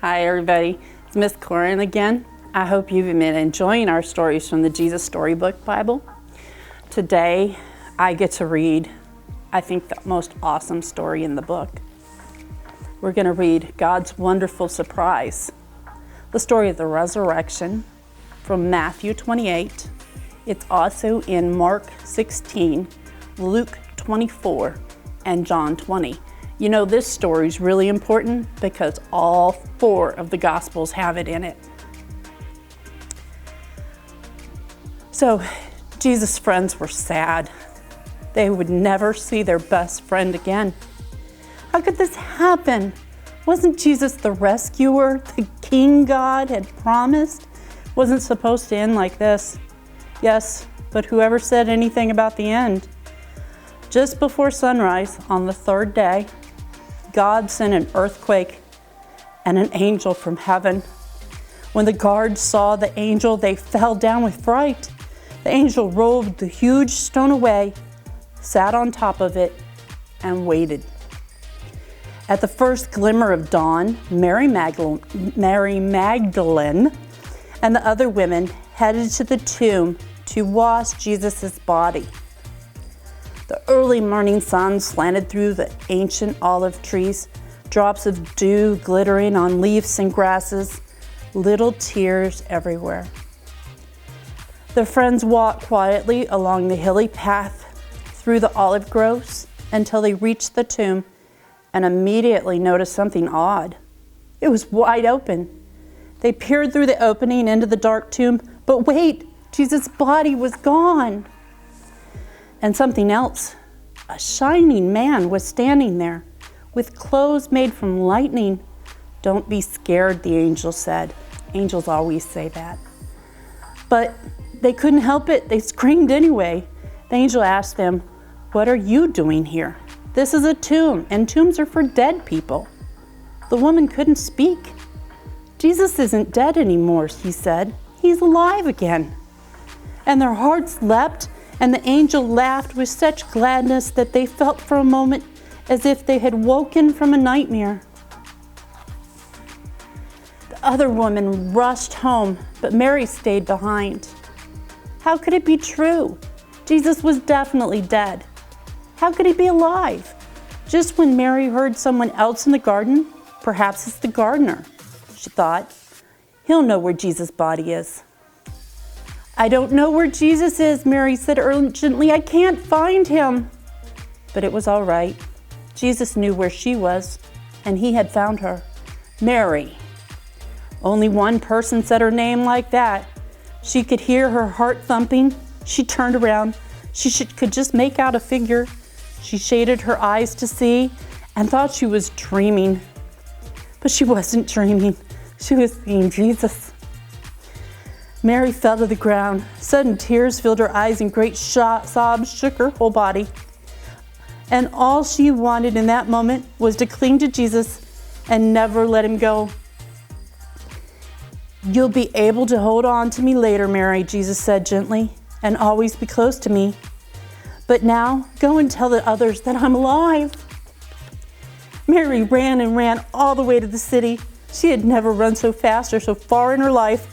Hi everybody, it's Miss Coran again. I hope you've been enjoying our stories from the Jesus Storybook Bible. Today I get to read, I think, the most awesome story in the book. We're going to read God's Wonderful Surprise, the story of the resurrection from Matthew 28. It's also in Mark 16, Luke 24, and John 20. You know, this story is really important because all 4 of the Gospels have it in it. So, Jesus' friends were sad. They would never see their best friend again. How could this happen? Wasn't Jesus the rescuer, the King God had promised? Wasn't supposed to end like this. Yes, but whoever said anything about the end? Just before sunrise on the 3rd day, God sent an earthquake and an angel from heaven. When the guards saw the angel, they fell down with fright. The angel rolled the huge stone away, sat on top of it, and waited. At the first glimmer of dawn, Mary Magdalene and the other women headed to the tomb to wash Jesus' body. The early morning sun slanted through the ancient olive trees, drops of dew glittering on leaves and grasses, little tears everywhere. The friends walked quietly along the hilly path through the olive groves until they reached the tomb and immediately noticed something odd. It was wide open. They peered through the opening into the dark tomb, but wait, Jesus' body was gone. And something else. A shining man was standing there with clothes made from lightning. Don't be scared, the angel said. Angels always say that. But they couldn't help it. They screamed anyway. The angel asked them, "What are you doing here? This is a tomb, and tombs are for dead people." The woman couldn't speak. "Jesus isn't dead anymore," he said. "He's alive again." And their hearts leapt, and the angel laughed with such gladness that they felt for a moment as if they had woken from a nightmare. The other woman rushed home, but Mary stayed behind. How could it be true? Jesus was definitely dead. How could he be alive? Just when Mary heard someone else in the garden, perhaps it's the gardener, she thought. He'll know where Jesus' body is. "I don't know where Jesus is," Mary said urgently. "I can't find him." But it was all right. Jesus knew where she was, and he had found her. Mary. Only one person said her name like that. She could hear her heart thumping. She turned around. She could just make out a figure. She shaded her eyes to see and thought she was dreaming. But she wasn't dreaming. She was seeing Jesus. Mary fell to the ground. Sudden tears filled her eyes and great sobs shook her whole body. And all she wanted in that moment was to cling to Jesus and never let him go. "You'll be able to hold on to me later, Mary," Jesus said gently, "and always be close to me. But now, go and tell the others that I'm alive." Mary ran and ran all the way to the city. She had never run so fast or so far in her life.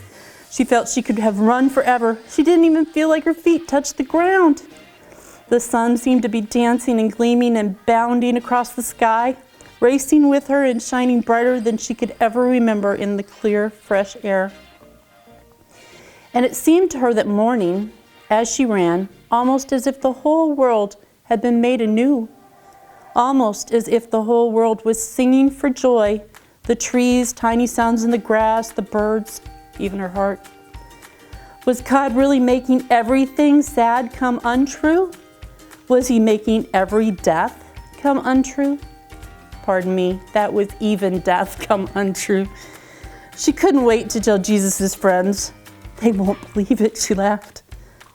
She felt she could have run forever. She didn't even feel like her feet touched the ground. The sun seemed to be dancing and gleaming and bounding across the sky, racing with her and shining brighter than she could ever remember in the clear, fresh air. And it seemed to her that morning, as she ran, almost as if the whole world had been made anew, almost as if the whole world was singing for joy, the trees, tiny sounds in the grass, the birds, even her heart. Was God really making everything sad come untrue? Was he making every death come untrue? Pardon me, that was even death come untrue. She couldn't wait to tell Jesus' friends. "They won't believe it," she laughed.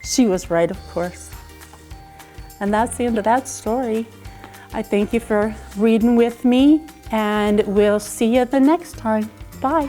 She was right, of course. And that's the end of that story. I thank you for reading with me, and we'll see you the next time. Bye.